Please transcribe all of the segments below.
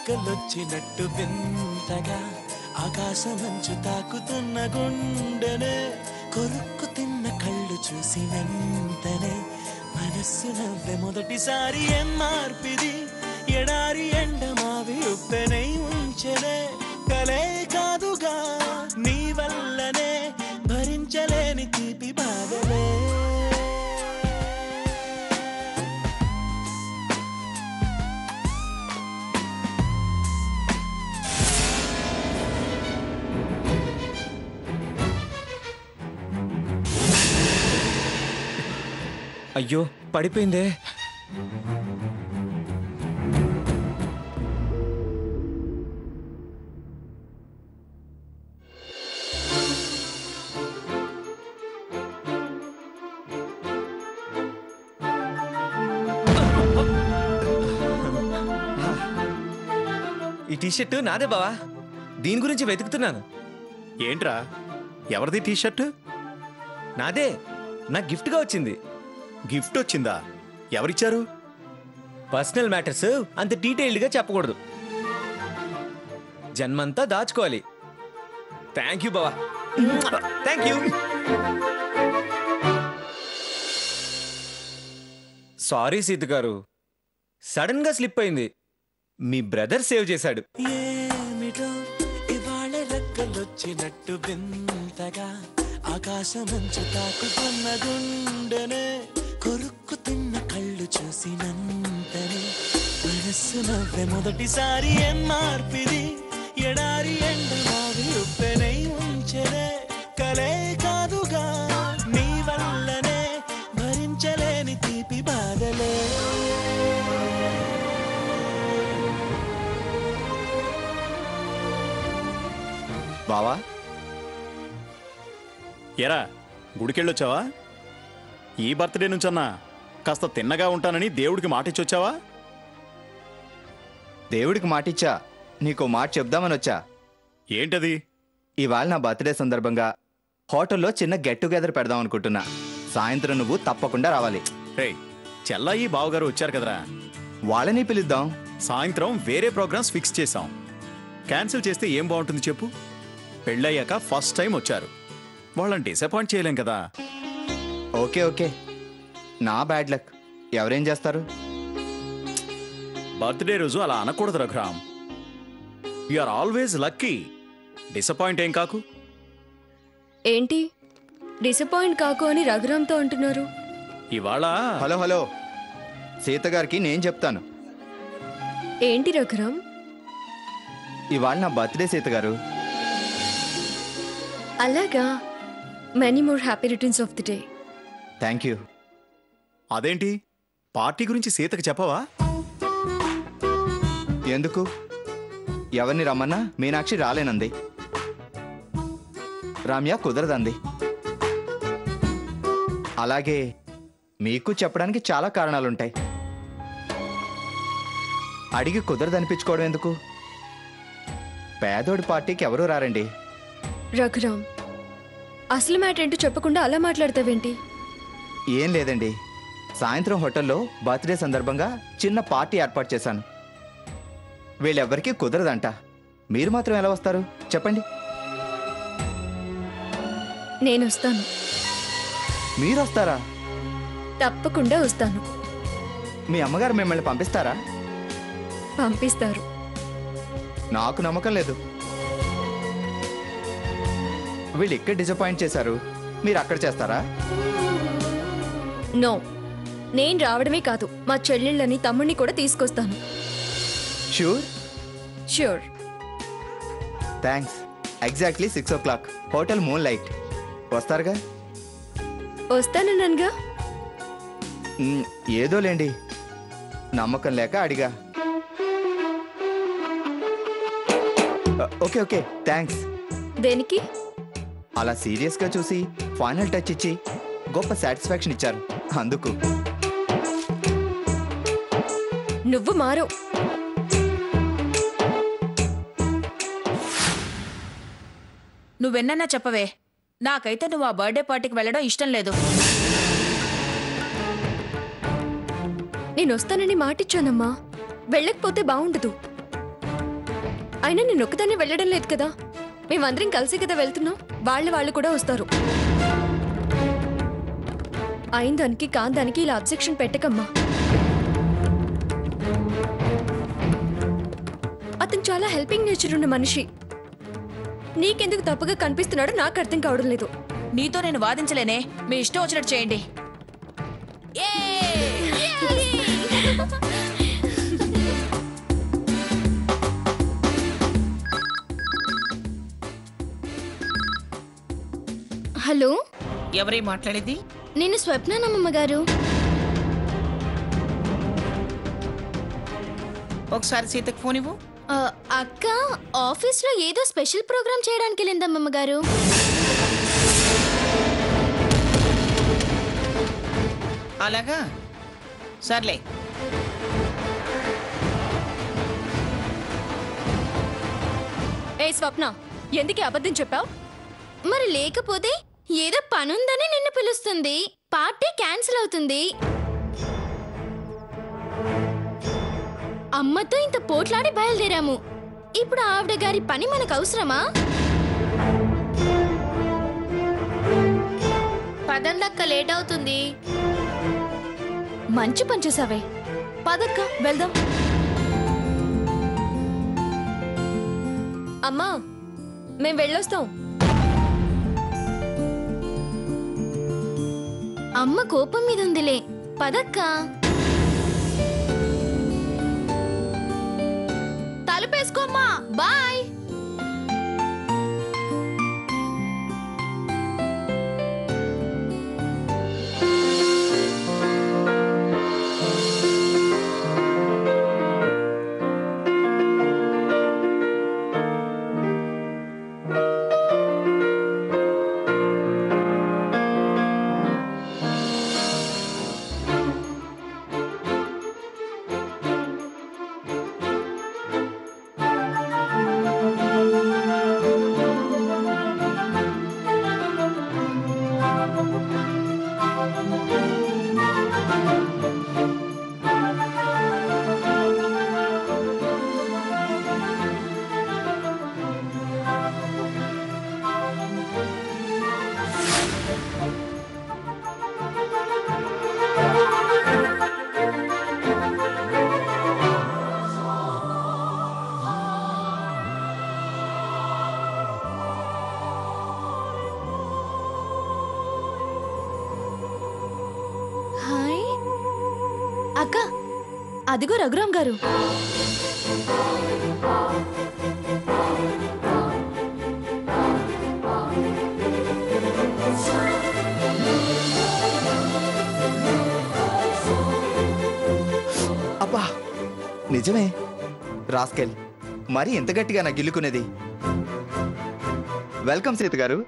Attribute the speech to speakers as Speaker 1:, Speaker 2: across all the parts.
Speaker 1: రెక్కలొచ్చినట్టు వింతగా ఆకాశమంచు తాకుతున్న గుండెనే కొరుక్కు తిన్న కళ్ళు చూసి వెంటనే మనస్సు నవ్వే మొదటిసారి ఏం మార్పిది ఎడారి ఎండ మావి ఉప్పెనై ఉంచెనే కలే కాదుగా నీ వల్లనే భరించలేని తీపి బాధలే
Speaker 2: అయ్యో పడిపోయిందే. ఈ టీషర్టు నాదే బావా, దీని గురించి వెతుకుతున్నాను.
Speaker 3: ఏంట్రా ఎవరిది టీషర్ట్?
Speaker 2: నాదే, నాకు గిఫ్ట్గా వచ్చింది.
Speaker 3: గిఫ్ట్ వచ్చిందా? ఎవరిచ్చారు?
Speaker 2: పర్సనల్ మ్యాటర్స్ అంత డీటెయిల్డ్గా చెప్పకూడదు, జన్మంతా దాచుకోవాలి. థ్యాంక్ యూ బావా, థ్యాంక్ యూ. సారీ సీత గారు, సడన్ గా స్లిప్ అయింది. మీ బ్రదర్ సేవ్ చేశాడు.
Speaker 1: ఏమిటో ఇవాళ రెక్కలొచ్చినట్టు వింతగా ఆకాశమంచు తాకుతున్న గుండెనే కొరుక్కు తిన్న కళ్ళు చూసినంతనే మనస్సు నవ్వే మొదటిసారి ఏం మార్పిది ఎడారి ఎండ మావి ఉప్పెనై ఉంచెనే కలే కాదుగా నీ వల్లనే భరించలేని తీపి బాధలే.
Speaker 3: బావా ఎరా గుడికెళ్ళొచ్చావా? ఈ బర్త్డే నుంచన్నా కాస్త తిన్నగా ఉంటానని దేవుడికి మాటిచ్చొచ్చావా?
Speaker 4: దేవుడికి మాటిచ్చా, నీకో మాట చెప్దామని వచ్చా.
Speaker 3: ఏంటది?
Speaker 4: ఇవాళ నా బర్త్డే సందర్భంగా హోటల్లో చిన్న గెట్ టుగెదర్ పెడదాం అనుకుంటున్నా. సాయంత్రం నువ్వు తప్పకుండా రావాలి.
Speaker 3: రే చెల్లాయి బావగారు వచ్చారు కదరా,
Speaker 4: వాళ్ళని పిలుద్దాం.
Speaker 3: సాయంత్రం వేరే ప్రోగ్రామ్స్ ఫిక్స్ చేశాం. క్యాన్సిల్ చేస్తే ఏం బాగుంటుంది చెప్పు? పెళ్ళయ్యాక ఫస్ట్ టైం వచ్చారు, వాళ్ళని డిసప్పాయింట్ చేయలేం కదా.
Speaker 4: ఓకే ఓకే, నా బ్యాడ్ లక్. ఎవరేం చేస్తారు?
Speaker 3: బర్త్డే రోజు అలా అనకూడదు Raghuram. You are always lucky. Disappoint ఏం కాకు.
Speaker 5: ఏంటి డిసప్పాయింట్ కాకు అని రఘురామ్తో అంటున్నారు?
Speaker 3: ఇవాళ
Speaker 4: హలో హలో, సీత గారికి నేను చెప్తాను.
Speaker 5: ఏంటి రఘురామ్?
Speaker 4: ఇవాళ నా బర్త్డే సీత గారు.
Speaker 5: అలాగా, many more happy returns of the day.
Speaker 4: Thank you.
Speaker 3: అదేంటి పార్టీ గురించి సీతకు చెప్పవా?
Speaker 4: ఎందుకు? ఎవరిని రమ్మన్నా మీనాక్షి రాలేనంది, రామ్య కుదరదంది. అలాగే మీకు చెప్పడానికి చాలా కారణాలుంటాయి. అడిగి కుదరదనిపించుకోవడం ఎందుకు? పేదోడి పార్టీకి ఎవరూ రారండి.
Speaker 5: రఘురామ్, అసలు మ్యాటర్ ఏంటో చెప్పకుండా అలా మాట్లాడతావేంటి?
Speaker 4: ఏం లేదండి, సాయంత్రం హోటల్లో బర్త్డే సందర్భంగా చిన్న పార్టీ ఏర్పాటు చేశాను. వీళ్ళెవ్వరికీ కుదరదంట. మీరు మాత్రం ఎలా వస్తారు చెప్పండి?
Speaker 5: నేను వస్తాను.
Speaker 4: మీరు వస్తారా?
Speaker 5: తప్పకుండా వస్తాను.
Speaker 4: మీ అమ్మగారు మిమ్మల్ని పంపిస్తారా?
Speaker 5: పంపిస్తారు.
Speaker 4: నాకు నమ్మకం లేదు. వీళ్ళు ఇక్కడ డిసప్పాయింట్ చేశారు, మీరు అక్కడ చేస్తారా?
Speaker 5: నో, నేను రావడమే కాదు, మా చెల్లెళ్ళని తమ్ముడిని కూడా తీసుకొస్తాను.
Speaker 4: Sure?
Speaker 5: Sure.
Speaker 4: Thanks. Exactly 6 o'clock, hotel moonlight. వస్తారుగా?
Speaker 5: వస్తానన్నానుగా.
Speaker 4: ఏదో లేండి, నమ్మకం లేక అడిగా. Okay okay, thanks.
Speaker 5: దేనికి?
Speaker 4: అలా సీరియస్గా చూసి ఫైనల్ టచ్ ఇచ్చి గొప్ప సాటిస్ఫాక్షన్ ఇచ్చారు, అందుకు.
Speaker 5: నువ్వు మారో.
Speaker 6: నువ్వెన్నా చెప్పవే, నాకైతే నువ్వు ఆ బర్త్డే పార్టీకి వెళ్ళడం ఇష్టం లేదు.
Speaker 5: నేను వస్తానని మాటిచ్చానమ్మా, వెళ్ళకపోతే బాగుండదు. అయినా నేను ఒక్కదాన్ని వెళ్ళడం లేదు కదా, మేమందరం కలిసి కదా వెళ్తున్నాం. వాళ్ళు కూడా వస్తారు. అయిన దానికి కాని దానికి ఇలా అబ్జెక్షన్ పెట్టకమ్మా. అతను చాలా హెల్పింగ్ నేచర్ ఉన్న మనిషి. నీకెందుకు తప్పుగా కనిపిస్తున్నాడో నాకు అర్థం కావడం లేదు.
Speaker 6: నీతో నేను వాదించలేనే. మీ ఇష్టం వచ్చినట్టు చేయండి.
Speaker 7: హలో,
Speaker 6: ఎవరి మాట్లాడేది?
Speaker 7: నేను స్వప్ననమ్మ గారు.
Speaker 6: ఒకసారి సీతకు ఫోన్ ఇవ్వు.
Speaker 7: అక్క ఆఫీస్లో ఏదో స్పెషల్ ప్రోగ్రామ్ చేయడానికి వెళ్ళిందమ్మమ్మ గారు.
Speaker 6: అలాగా, సర్లే.
Speaker 5: ఏ స్వప్న, ఎందుకు అబద్ధం చెప్పావు?
Speaker 7: మరి లేకపోతే ఏదో పనుందని నిన్ను పిలుస్తుంది. పార్టీ క్యాన్సిల్ అవుతుంది. అమ్మతో ఇంత పోట్లాడి బయలుదేరాము. ఇప్పుడు ఆవిడ గారి పని మనకు అవసరమా? పదండక్క, లేట్ అవుతుంది.
Speaker 5: మంచి పని చేసావే. పదక్క వెళ్దాం. అమ్మా, మేం వెళ్ళొస్తాం.
Speaker 7: అమ్మ కోపం మీద ఉందిలే. పదక్క. తలుపేసుకోమ్మా. బాయ్.
Speaker 5: హాయ్ అక్క, అదిగో రఘురామ్ గారు.
Speaker 4: అబ్బా, నిజమే. రాస్కెల్, మరి ఎంత గట్టిగా నా గిల్లుకునేది. వెల్కమ్ సీత గారు.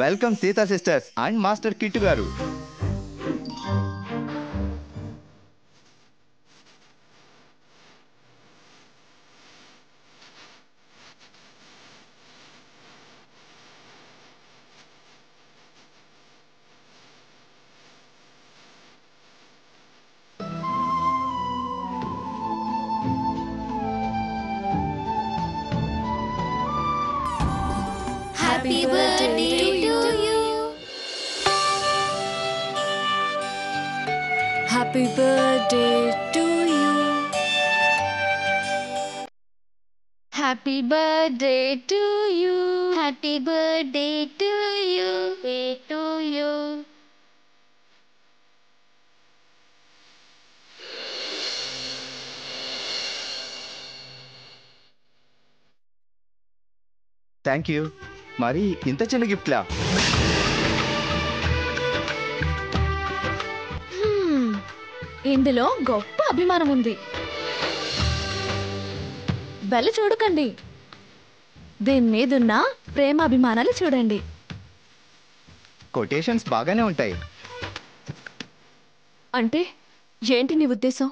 Speaker 4: Welcome Sita sisters and master Kittu గారు.
Speaker 7: Happy birthday to you.
Speaker 5: Happy birthday to you.
Speaker 7: Happy birthday to you. Happy birthday to you. To you.
Speaker 4: Thank you. మరి ఇంత చిన్న గిఫ్ట్లా?
Speaker 5: ఇందులో గొప్ప అభిమానం ఉంది. బెల్ల చూడకండి, దీని మీదున్న ప్రేమాభిమానాలు చూడండి.
Speaker 4: కొటేషన్స్ బాగానే ఉంటాయి.
Speaker 5: అంటే ఏంటి నీ ఉద్దేశం?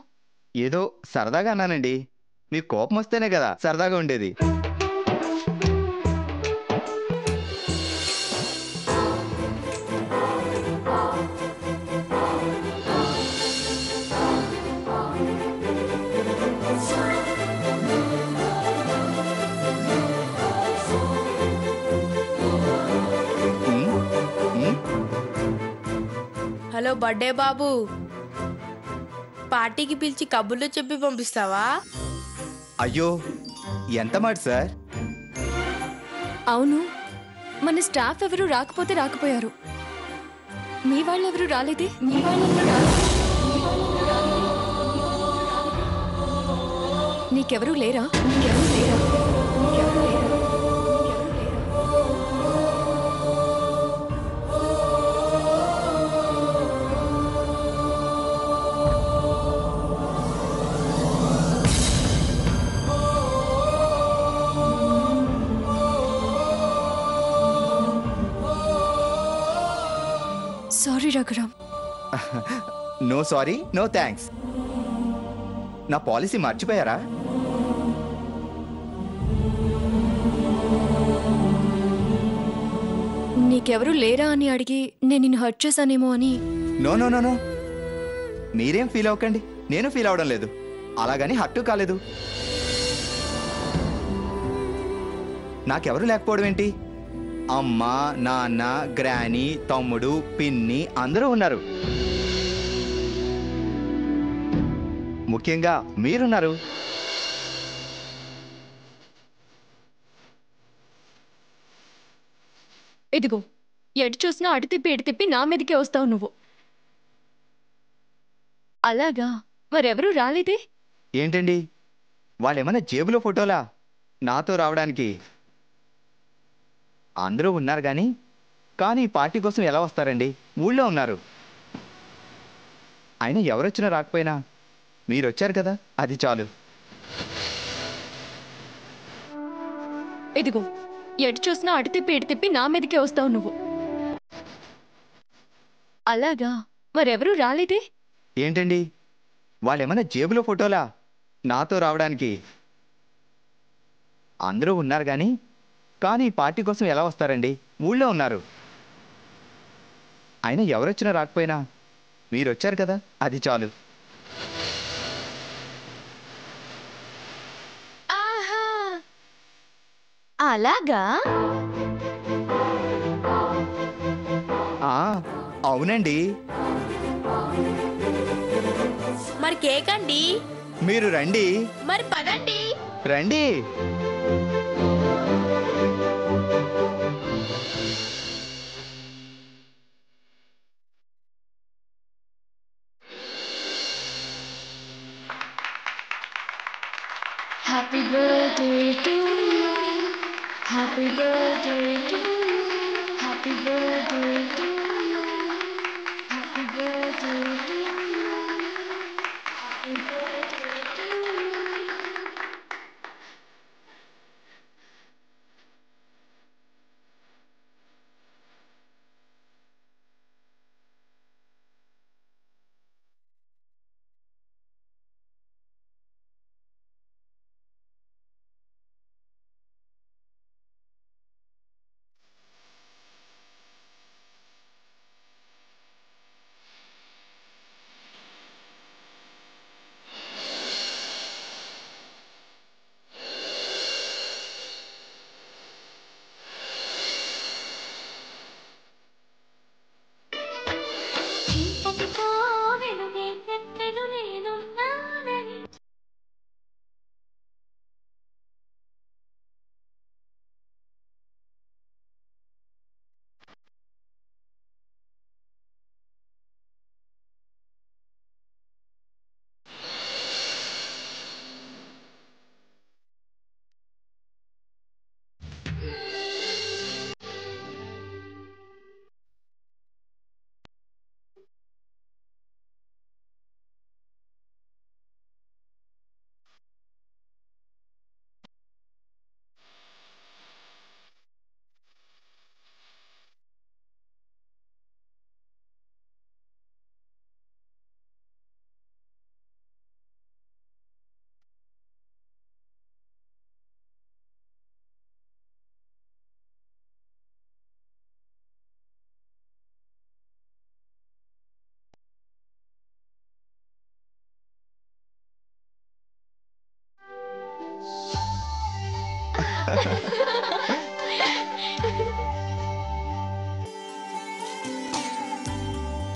Speaker 4: ఏదో సరదాగా అన్నానండి. మీకు కోపం వస్తేనే కదా సరదాగా ఉండేది.
Speaker 8: హలో బర్త్డే బాబు, పార్టీకి పిలిచి కబుర్లు చెప్పి పంపిస్తావా?
Speaker 4: అయ్యో ఎంత మాట సార్.
Speaker 5: అవును, మన స్టాఫ్ ఎవరు రాకపోతే రాకపోయారు. మీ వాళ్ళెవరు రాలేదే? నీకెవరూ లేరా? Sorry Raghuram.
Speaker 4: No sorry, no thanks. నా పాలసీ మర్చిపోయారా?
Speaker 5: నీకెవరూ లేరా అని అడిగి నేను నిన్ను హర్ట్ చేశానేమో అని.
Speaker 4: నో నో నో నో, మీరేం ఫీల్ అవ్వకండి, నేను ఫీల్ అవడం లేదు. అలాగని హట్టు కాలేదు. నాకెవరు లేకపోవడం ఏంటి? అమ్మ, నాన్న, గ్రానీ, తమ్ముడు, పిన్ని అందరూ ఉన్నారు. ముఖ్యంగా మీరున్నారు.
Speaker 5: ఇదిగో, ఎటు చూసినా అటు తిప్పి ఇటు తిప్పి నా మీదకే వస్తావు నువ్వు. అలాగా, మరెవరూ రాలేదే?
Speaker 4: ఏంటండి, వాళ్ళేమన్నా జేబులో ఫోటోలా నాతో రావడానికి? అందరూ ఉన్నారు కానీ పార్టీ కోసం ఎలా వస్తారండి? ఊళ్ళో ఉన్నారు. అయినా ఎవరొచ్చినా రాకపోయినా మీరొచ్చారు కదా, అది చాలు.
Speaker 5: ఇదిగో, ఎటు చూసినా అటు తిప్పి ఇటు తిప్పి నా మీదకే వస్తావు నువ్వు. అలాగా, మరెవరూ రాలేదే?
Speaker 4: ఏంటండి, వాళ్ళేమన్నా జేబులో ఫోటోలా నాతో రావడానికి? అందరూ ఉన్నారు కానీ పార్టీ కోసం ఎలా వస్తారండి? ఊళ్ళో ఉన్నారు. అయినా ఎవరొచ్చినా రాకపోయినా మీరొచ్చారు కదా, అది చాలు.
Speaker 5: అలాగా,
Speaker 4: అవునండి.
Speaker 8: మరి కేక్ అండి?
Speaker 4: మీరు రండి.
Speaker 8: మరి పదండి.
Speaker 4: రండి.
Speaker 5: Happy birthday to you, happy birthday to you, happy birthday to you, happy birthday to you, happy birthday to you.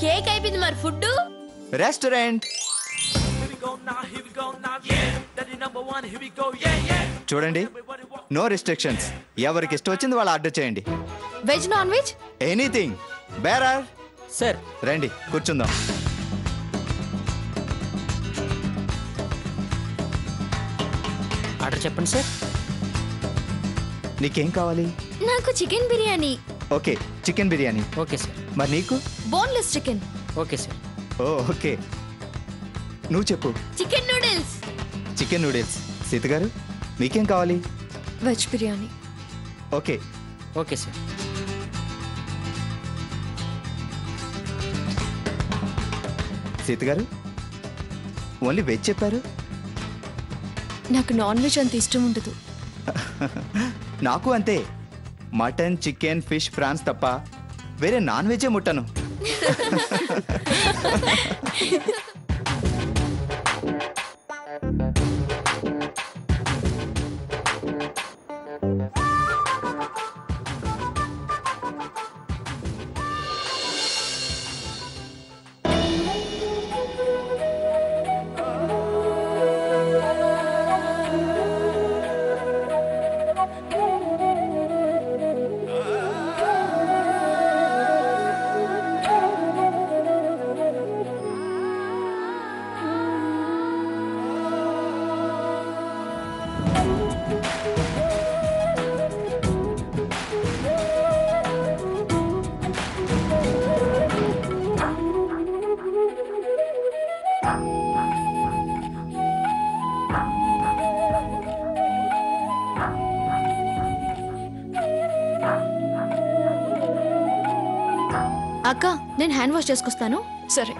Speaker 8: Cake అయిపోయింది, మరి ఫుడ్?
Speaker 4: రెస్టారెంట్. చూడండి, నో రిస్ట్రిక్షన్స్. ఎవరికి ఇష్టం వచ్చింది వాళ్ళు ఆర్డర్ చేయండి.
Speaker 5: Veg non veg
Speaker 4: anything. Bearer
Speaker 2: sir
Speaker 4: రండి కూర్చుందాం.
Speaker 9: ఆర్డర్ చెప్పండి సార్.
Speaker 4: నీకేం కావాలి?
Speaker 5: నాకు chicken biryani.
Speaker 4: Okay, chicken biryani.
Speaker 9: Okay sir.
Speaker 4: మరి నీకు?
Speaker 5: Boneless chicken.
Speaker 9: Okay sir.
Speaker 4: Oh okay. నువ్వు చెప్పు.
Speaker 8: Chicken noodles.
Speaker 4: Chicken noodles. Sita గారు మీకేం కావాలి?
Speaker 5: Veg biryani.
Speaker 4: Okay.
Speaker 9: Okay sir.
Speaker 4: Sita గారు ఓన్లీ వెజ్ చెప్పారు.
Speaker 5: నాకు నాన్ వెజ్ అంత ఇష్టం ఉండదు.
Speaker 4: నాకు అంతే. మటన్, చికెన్, ఫిష్, ప్రాన్స్ తప్ప వేరే నాన్ వెజే ముట్టను.
Speaker 5: అక్క, నేను హ్యాండ్ వాష్ చేసుకొస్తాను. సరే.